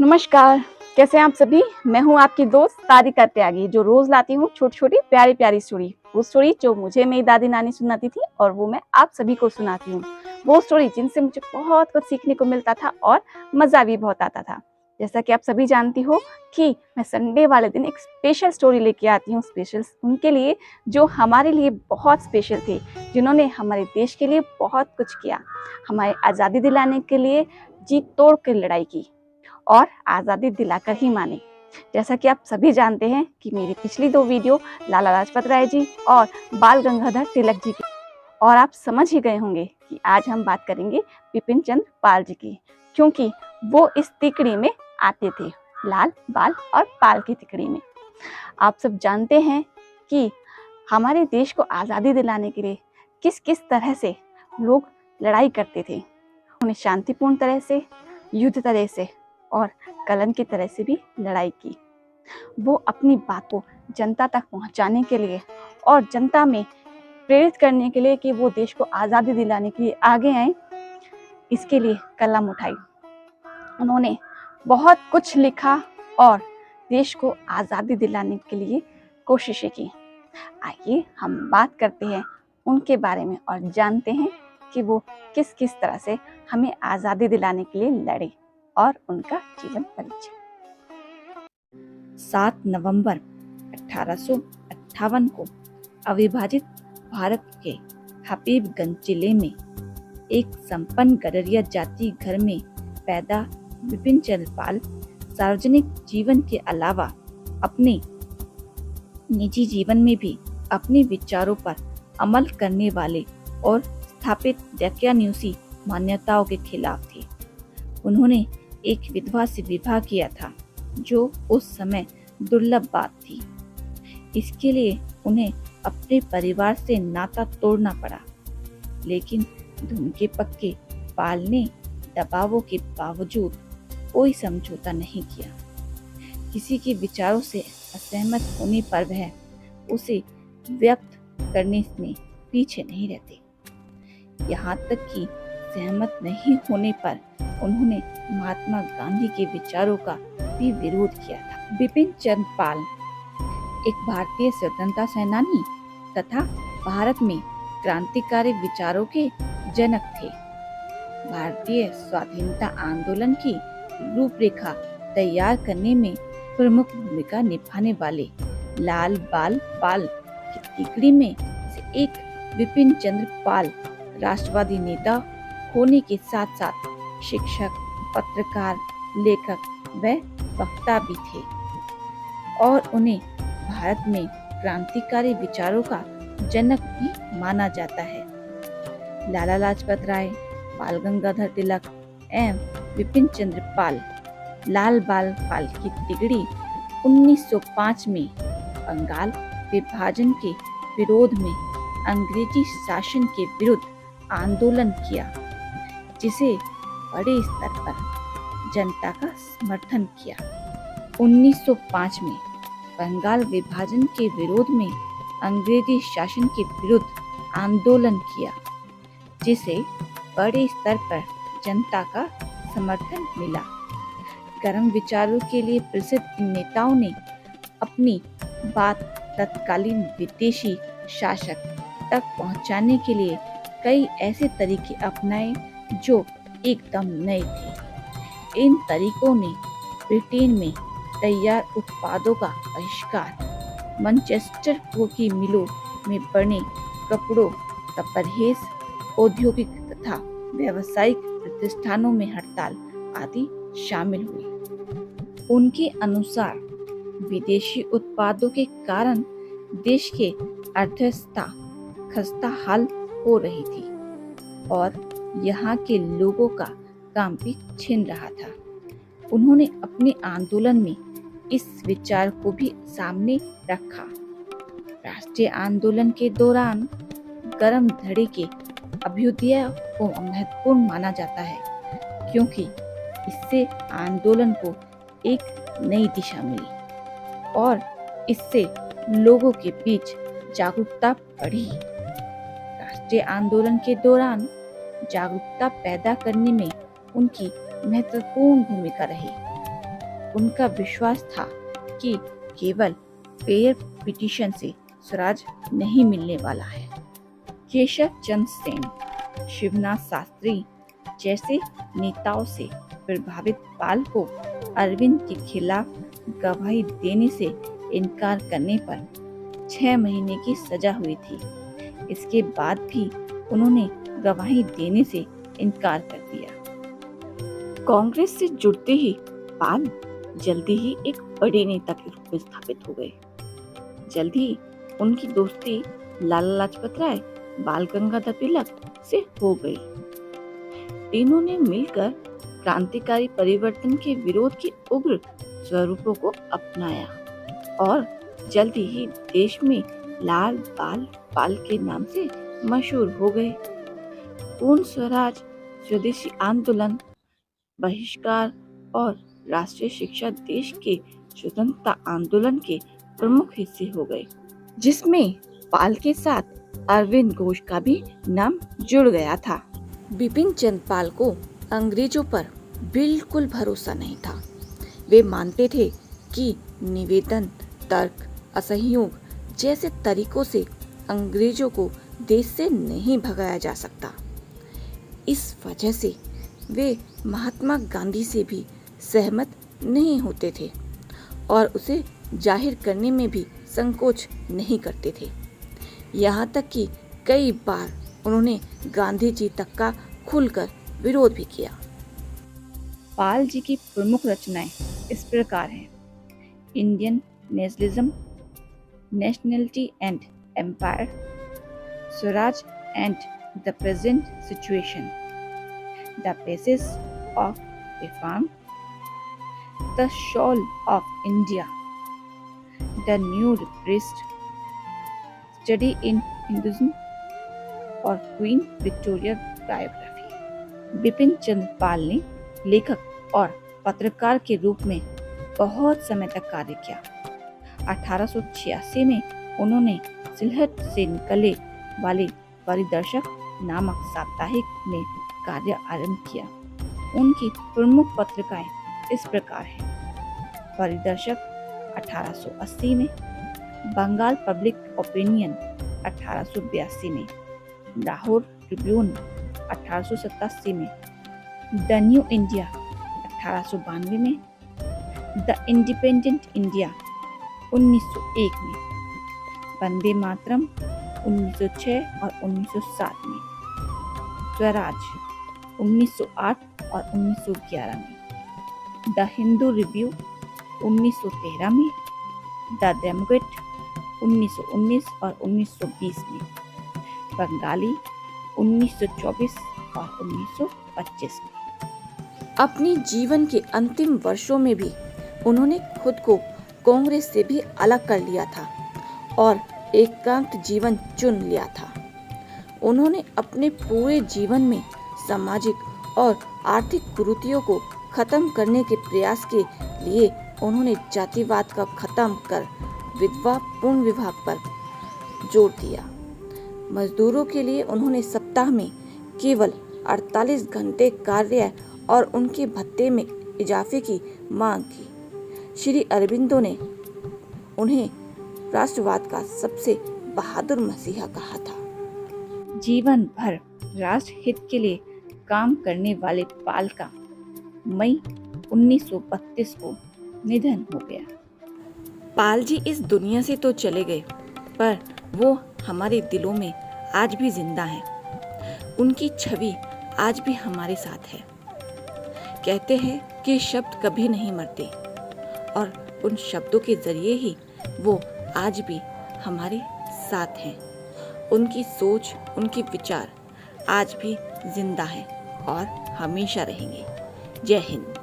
नमस्कार, कैसे हैं आप सभी? मैं हूँ आपकी दोस्त तारिका त्यागी, जो रोज़ लाती हूँ छोटी-छोटी, प्यारी-प्यारी स्टोरी। वो स्टोरी जो मुझे मेरी दादी-नानी सुनाती थी और वो मैं आप सभी को सुनाती हूँ। वो स्टोरी जिनसे मुझे बहुत कुछ सीखने को मिलता था और मज़ा भी बहुत आता था। जैसा कि आप सभी जानती हो कि मैं संडे वाले दिन एक स्पेशल स्टोरी लेके आती हूँ, स्पेशल उनके लिए जो हमारे लिए बहुत स्पेशल थे, जिन्होंने हमारे देश के लिए बहुत कुछ किया, हमारी आज़ादी दिलाने के लिए जी तोड़ के लड़ाई की और आज़ादी दिलाकर ही माने। जैसा कि आप सभी जानते हैं कि मेरी पिछली 2 वीडियो लाला लाजपत राय जी और बाल गंगाधर तिलक जी की, और आप समझ ही गए होंगे कि आज हम बात करेंगे बिपिन चंद्र पाल जी की, क्योंकि वो इस तिकड़ी में आते थे, लाल, बाल और पाल की तिकड़ी में। आप सब जानते हैं कि हमारे देश को आज़ादी दिलाने के लिए किस-किस तरह से लोग लड़ाई करते थे। उन्हें शांतिपूर्ण तरह से, युद्ध तरह से और कलम की तरह से भी लड़ाई की। वो अपनी बात को जनता तक पहुंचाने के लिए और जनता में प्रेरित करने के लिए कि वो देश को आज़ादी दिलाने के लिए आगे आए, इसके लिए कलम उठाई। उन्होंने बहुत कुछ लिखा और देश को आज़ादी दिलाने के लिए कोशिशें की। आइए हम बात करते हैं उनके बारे में और जानते हैं कि वो किस किस तरह से हमें आज़ादी दिलाने के लिए लड़े और उनका जीवन परिचय। 7 नवंबर 1858 को अविभाजित भारत के हबीबगंज जिले में एक संपन्न गडरिया जाति घर में पैदा बिपिन चंद्र पाल सार्वजनिक जीवन के अलावा अपने निजी जीवन में भी अपने विचारों पर अमल करने वाले और स्थापित दयान्यूसी मान्यताओं के खिलाफ थे। उन्होंने एक विधवा से विवाह किया था, जो उस समय दुर्लभ बात थी। इसके लिए उन्हें अपने परिवार से नाता तोड़ना पड़ा, लेकिन धुन के पक्के पाल ने दबावों के बावजूद कोई समझौता नहीं किया। किसी के विचारों से असहमत होने पर वह उसे व्यक्त करने में पीछे नहीं रहते। यहाँ तक कि सहमत नहीं होने पर उन्होंने महात्मा गांधी के विचारों का भी विरोध किया था। बिपिन चंद्र पाल एक भारतीय स्वतंत्रता सेनानी तथा भारत में क्रांतिकारी विचारों के जनक थे। भारतीय स्वाधीनता आंदोलन की रूपरेखा तैयार करने में प्रमुख भूमिका निभाने वाले लाल बाल पाल की तिकड़ी में से एक बिपिन चंद्र पाल राष्ट्रवादी नेता होने के साथ साथ शिक्षक, पत्रकार, लेखक व वक्ता भी थे और उन्हें भारत में क्रांतिकारी विचारों का जनक भी माना जाता है। लाला लाजपत राय, बाल गंगाधर तिलक एवं बिपिन चंद्र पाल लाल बाल पाल की तिकड़ी 1905 में बंगाल विभाजन के विरोध में अंग्रेजी शासन के विरुद्ध आंदोलन किया, जिसे बड़े स्तर पर जनता का समर्थन किया। 1905 में बंगाल विभाजन के विरोध में अंग्रेजी शासन के विरुद्ध आंदोलन किया, जिसे बड़े स्तर पर जनता का समर्थन मिला। गर्म विचारों के लिए प्रसिद्ध इन नेताओं ने अपनी बात तत्कालीन विदेशी शासक तक पहुंचाने के लिए कई ऐसे तरीके अपनाए जो एकदम नए थे। इन तरीकों ने ब्रिटेन में तैयार उत्पादों का बहिष्कार, मैनचेस्टर की मिलों में बने कपड़ों का परहेज, औद्योगिक तथा व्यावसायिक प्रतिष्ठानों में हड़ताल आदि शामिल हुए। उनके अनुसार विदेशी उत्पादों के कारण देश के अर्थव्यवस्था खस्ता हाल हो रही थी और यहाँ के लोगों का काम भी छिन रहा था। उन्होंने अपने आंदोलन में इस विचार को भी सामने रखा। राष्ट्रीय आंदोलन के दौरान गर्म धड़े के अभ्युदय को महत्वपूर्ण माना जाता है, क्योंकि इससे आंदोलन को एक नई दिशा मिली और इससे लोगों के बीच जागरूकता बढ़ी। राष्ट्रीय आंदोलन के दौरान जागरूकता पैदा करने में उनकी महत्वपूर्ण भूमिका रही। उनका विश्वास था कि केवल पेयर पिटीशन से स्वराज नहीं मिलने वाला है। केशव चंद्र सेन, शिवनाथ शास्त्री जैसे नेताओं से प्रभावित पाल को अरविंद के खिलाफ गवाही देने से इनकार करने पर 6 महीने की सजा हुई थी। इसके बाद भी उन्होंने गवाही देने से इनकार कर दिया। कांग्रेस से जुड़ते ही पाल जल्दी ही एक बड़े नेता के रूप में स्थापित हो गए। जल्द ही उनकी दोस्ती लाला लाजपत राय, बाल गंगाधर तिलक से हो गई। तीनों ने मिलकर क्रांतिकारी परिवर्तन के विरोध के उग्र स्वरूपों को अपनाया और जल्दी ही देश में लाल बाल पाल के नाम से मशहूर हो गए। पूर्ण स्वराज, स्वदेशी आंदोलन, बहिष्कार और राष्ट्रीय शिक्षा देश के स्वतंत्रता आंदोलन के प्रमुख हिस्से हो गए, जिसमें पाल के साथ अरविंद घोष का भी नाम जुड़ गया था। बिपिन चंद्र पाल को अंग्रेजों पर बिल्कुल भरोसा नहीं था। वे मानते थे कि निवेदन, तर्क, असहयोग जैसे तरीकों से अंग्रेजों को देश से नहीं भगाया जा सकता। इस वजह से वे महात्मा गांधी से भी सहमत नहीं होते थे और उसे जाहिर करने में भी संकोच नहीं करते थे। यहाँ तक कि कई बार उन्होंने गांधी जी तक का खुलकर विरोध भी किया। पाल जी की प्रमुख रचनाएं इस प्रकार हैं: Indian nationalism, nationality and empire, Swaraj and the present situation, the basis of reform, the soul of India, the new priest, study in Hinduism और queen Victoria biography. Bipin Chandra Pal ने लेखक और पत्रकार के रूप में बहुत समय तक कार्य किया। 1886 में उन्होंने सिलहट से निकले वाले परिदर्शक नामक साप्ताहिक में कार्य आरंभ किया। उनकी प्रमुख पत्रिकाएं इस प्रकार हैं: परिदर्शक 1880 में, बंगाल पब्लिक ओपिनियन 1882 में, लाहौर ट्रिब्यून 1887 में, द न्यू इंडिया 1892 में, द इंडिपेंडेंट इंडिया 1901 में, वंदे मातरम 1906 और 1907 में, स्वराज 1908 और 1911 में, द हिंदू रिव्यू 1913 में, द डेमोक्रेट 1919 और 1920 में, बंगाली 1924 और 1925 में। अपने जीवन के अंतिम वर्षों में भी उन्होंने खुद को कांग्रेस से भी अलग कर लिया था और एकांत जीवन चुन लिया था। उन्होंने अपने पूरे जीवन में सामाजिक और आर्थिक कुरीतियों को खत्म करने के प्रयास के लिए उन्होंने जातिवाद का खत्म कर विधवा पूर्ण विवाह पर जोर दिया। मजदूरों के लिए उन्होंने सप्ताह में केवल 48 घंटे कार्य और उनके भत्ते में इजाफे की मांग की। श्री अरबिंदो ने उन्हें राष्ट्रवाद का सबसे बहादुर मसीहा कहा था। जीवन भर राष्ट्र हित के लिए काम करने वाले पाल का मई 1932 को निधन हो गया। पाल जी इस दुनिया से तो चले गए, पर वो हमारे दिलों में आज भी जिंदा हैं। उनकी छवि आज भी हमारे साथ है। कहते हैं कि शब्द कभी नहीं मरते और उन शब्दों के जरिए ही वो आज भी हमारे साथ हैं। उनकी सोच, उनके विचार आज भी जिंदा हैं और हमेशा रहेंगे। जय हिंद।